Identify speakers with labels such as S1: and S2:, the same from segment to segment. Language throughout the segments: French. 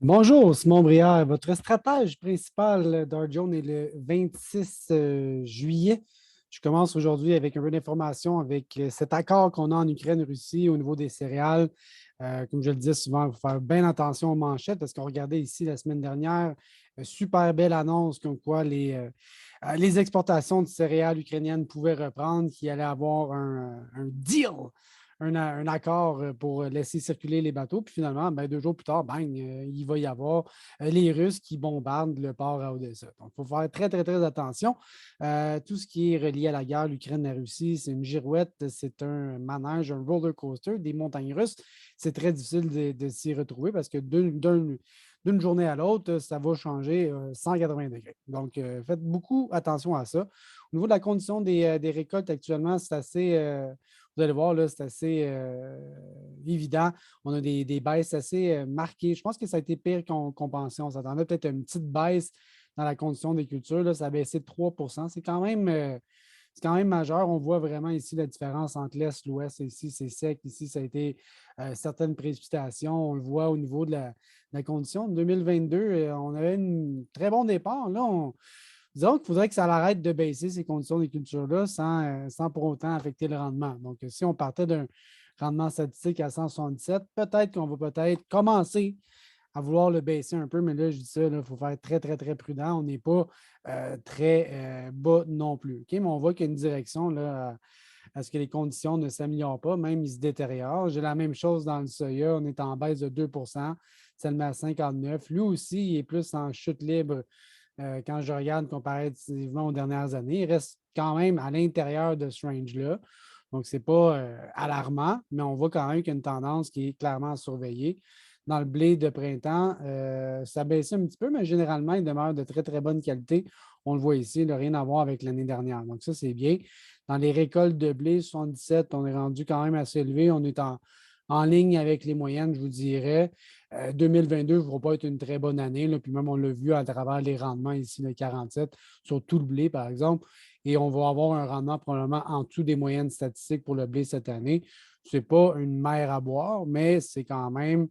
S1: Bonjour, Simon Brière. Votre stratège principal Dow Jones est le 26 juillet. Je commence aujourd'hui avec un peu d'informations avec cet accord qu'on a en Ukraine-Russie au niveau des céréales. Comme je le disais souvent, il faut faire bien attention aux manchettes parce qu'on regardait ici la semaine dernière, super belle annonce comme quoi les exportations de céréales ukrainiennes pouvaient reprendre, qu'il allait avoir un deal un accord pour laisser circuler les bateaux. Puis finalement, ben, 2 jours plus tard, bang, il va y avoir les Russes qui bombardent le port à Odessa. Donc, il faut faire très, très, très attention. Tout ce qui est relié à la guerre, l'Ukraine, la Russie, c'est une girouette, c'est un manège, un roller coaster, des montagnes russes. C'est très difficile de s'y retrouver parce que d'une journée à l'autre, ça va changer 180 degrés. Donc, faites beaucoup attention à ça. Au niveau de la condition des récoltes actuellement, c'est assez, vous allez voir, là, c'est assez évident. On a des baisses assez marquées. Je pense que ça a été pire qu'on pensait. On s'attendait peut-être à une petite baisse dans la condition des cultures. Là, ça a baissé de 3. C'est quand même majeur. On voit vraiment ici la différence entre l'Est et l'Ouest. Ici, c'est sec. Ici, ça a été certaines précipitations. On le voit au niveau de la condition. En 2022, on avait un très bon départ. Là, disons qu'il faudrait que ça arrête de baisser ces conditions des cultures-là sans pour autant affecter le rendement. Donc, si on partait d'un rendement statistique à 177, peut-être qu'on va peut-être commencer à vouloir le baisser un peu, mais là, je dis ça, il faut faire très, très, très prudent. On n'est pas très bas non plus. OK? Mais on voit qu'il y a une direction là, à ce que les conditions ne s'améliorent pas, même ils se détériorent. J'ai la même chose dans le soya, on est en baisse de 2 ça le met à 59. Lui aussi, il est plus en chute libre quand je regarde comparativement aux dernières années. Il reste quand même à l'intérieur de ce range-là. Donc, ce n'est pas alarmant, mais on voit quand même qu'il y a une tendance qui est clairement à surveiller. Dans le blé de printemps, ça baissait un petit peu, mais généralement, il demeure de très, très bonne qualité. On le voit ici, il n'a rien à voir avec l'année dernière. Donc, ça, c'est bien. Dans les récoltes de blé, 77, on est rendu quand même assez élevé. On est en ligne avec les moyennes, je vous dirais. 2022 ne va pas être une très bonne année. Là, puis même, on l'a vu à travers les rendements ici, le 47, sur tout le blé, par exemple. Et on va avoir un rendement probablement en dessous des moyennes statistiques pour le blé cette année. Ce n'est pas une mer à boire, mais c'est quand même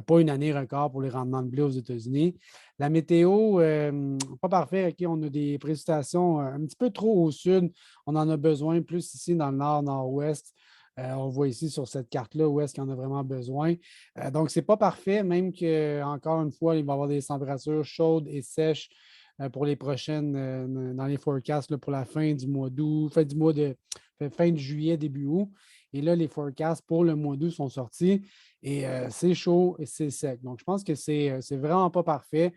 S1: pas une année record pour les rendements de blé aux États-Unis. La météo, pas parfait. OK, on a des précipitations un petit peu trop au sud. On en a besoin plus ici dans le nord-nord-ouest. On voit ici sur cette carte-là où est-ce qu'il y en a vraiment besoin. Donc, ce n'est pas parfait, même que, encore une fois, il va y avoir des températures chaudes et sèches pour les prochaines, dans les forecasts là, pour la fin du mois d'août, fin de juillet, début août. Et là, les forecasts pour le mois d'août sont sortis et c'est chaud et c'est sec. Donc, je pense que c'est vraiment pas parfait.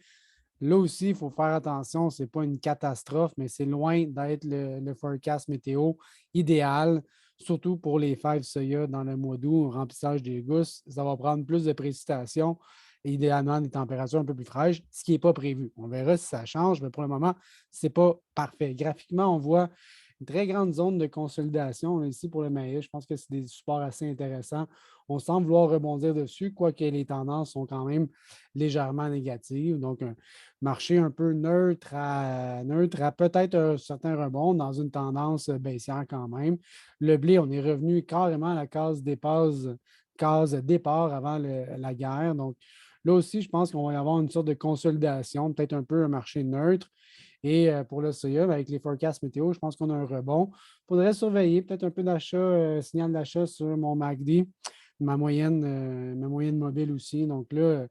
S1: Là aussi, il faut faire attention, ce n'est pas une catastrophe, mais c'est loin d'être le forecast météo idéal, surtout pour les fèves soya dans le mois d'août, remplissage des gousses. Ça va prendre plus de précipitations et idéalement des températures un peu plus fraîches, ce qui n'est pas prévu. On verra si ça change, mais pour le moment, ce n'est pas parfait. Graphiquement, on voit une très grande zone de consolidation ici pour le maïs. Je pense que c'est des supports assez intéressants. On semble vouloir rebondir dessus, quoique les tendances sont quand même légèrement négatives. Donc, un marché un peu neutre à peut-être un certain rebond dans une tendance baissière quand même. Le blé, on est revenu carrément à la case départ avant la guerre. Donc, là aussi, je pense qu'on va y avoir une sorte de consolidation, peut-être un peu un marché neutre. Et pour le soya, avec les forecasts météo, je pense qu'on a un rebond. Il faudrait surveiller peut-être un peu d'achat, signal d'achat sur mon MACD, ma moyenne mobile aussi. Donc là,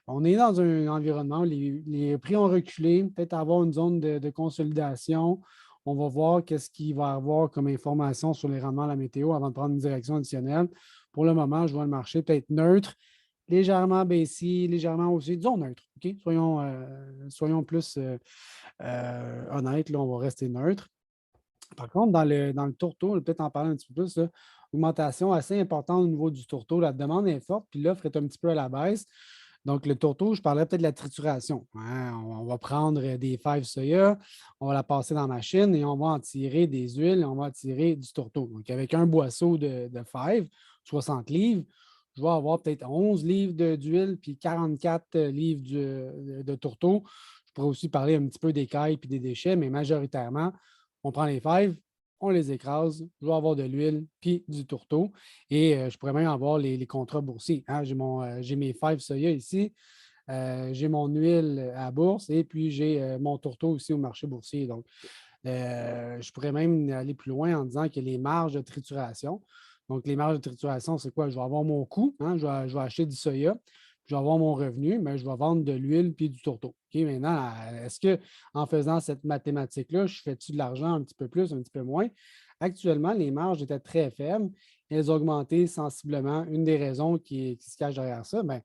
S1: on est dans un environnement où les prix ont reculé, peut-être avoir une zone de consolidation. On va voir qu'est-ce qu'il va y avoir comme information sur les rendements de la météo avant de prendre une direction additionnelle. Pour le moment, je vois le marché peut-être neutre, légèrement baissier, légèrement haussier, disons neutre. OK? Soyons plus honnêtes, là, on va rester neutre. Par contre, dans le tourteau, peut-être en parler un petit peu plus, là, augmentation assez importante au niveau du tourteau. La demande est forte, puis l'offre est un petit peu à la baisse. Donc, le tourteau, je parlais peut-être de la trituration. Hein. On va prendre des fèves soya, on va la passer dans la machine et on va en tirer des huiles et on va en tirer du tourteau. Donc, avec un boisseau de fèves, 60 livres, je vais avoir peut-être 11 livres d'huile puis 44 livres de tourteau. Je pourrais aussi parler un petit peu des cailles et des déchets, mais majoritairement, on prend les fèves, on les écrase, je vais avoir de l'huile puis du tourteau. Et je pourrais même avoir les contrats boursiers. Hein. J'ai mes fèves soya ici. j'ai mon huile à la bourse et puis j'ai mon tourteau aussi au marché boursier. Donc, je pourrais même aller plus loin en disant que les marges de trituration. Donc, les marges de trituration, c'est quoi? Je vais avoir mon coût, hein, je vais acheter du soya, je vais avoir mon revenu, mais je vais vendre de l'huile puis du tourteau. OK, maintenant, est-ce qu'en faisant cette mathématique-là, je fais-tu de l'argent un petit peu plus, un petit peu moins? Actuellement, les marges étaient très faibles. Elles ont augmenté sensiblement. Une des raisons qui se cache derrière ça, bien,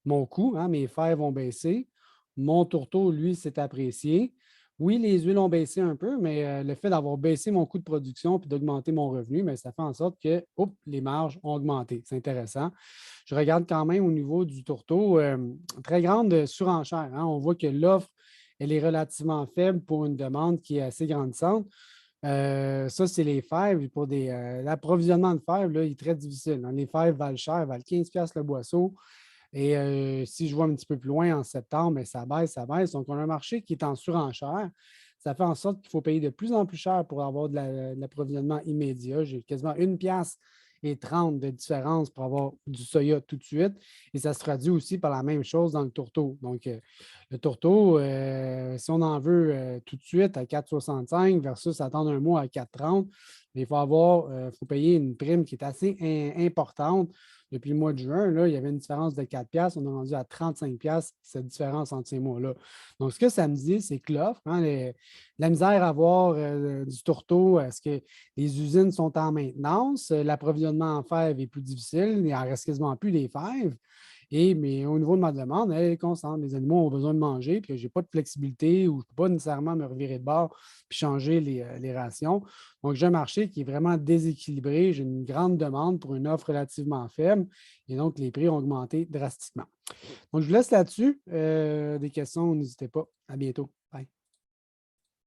S1: mon coût, hein, mes fèves vont baisser. Mon tourteau, lui, s'est apprécié. Oui, les huiles ont baissé un peu, mais le fait d'avoir baissé mon coût de production et d'augmenter mon revenu, mais ça fait en sorte que les marges ont augmenté. C'est intéressant. Je regarde quand même au niveau du tourteau, très grande surenchère, hein. On voit que l'offre, elle est relativement faible pour une demande qui est assez grandissante. Ça, c'est les fèves. Pour l'approvisionnement de fèves, là, il est très difficile, hein. Les fèves valent cher, valent 15$ le boisseau. Et si je vois un petit peu plus loin en septembre, mais ça baisse, ça baisse. Donc, on a un marché qui est en surenchère. Ça fait en sorte qu'il faut payer de plus en plus cher pour avoir de l'approvisionnement immédiat. J'ai quasiment 1,30$ de différence pour avoir du soya tout de suite. Et ça se traduit aussi par la même chose dans le tourteau. Donc, le tourteau, si on en veut tout de suite à 4,65 versus attendre un mois à 4,30, il faut payer une prime qui est assez importante. Depuis le mois de juin, là, il y avait une différence de 4$. On est rendu à 35$, cette différence entre ces mois-là. Donc, ce que ça me dit, c'est que l'offre, hein, la misère à avoir du tourteau, est-ce que les usines sont en maintenance? L'approvisionnement en fèves est plus difficile. Il n'en reste quasiment plus des fèves. Mais au niveau de ma demande, elle est constante. Les animaux ont besoin de manger, puis je n'ai pas de flexibilité ou je ne peux pas nécessairement me revirer de bord puis changer les rations. Donc, j'ai un marché qui est vraiment déséquilibré. J'ai une grande demande pour une offre relativement faible et donc les prix ont augmenté drastiquement. Donc, je vous laisse là-dessus. Des questions, n'hésitez pas. À bientôt. Bye.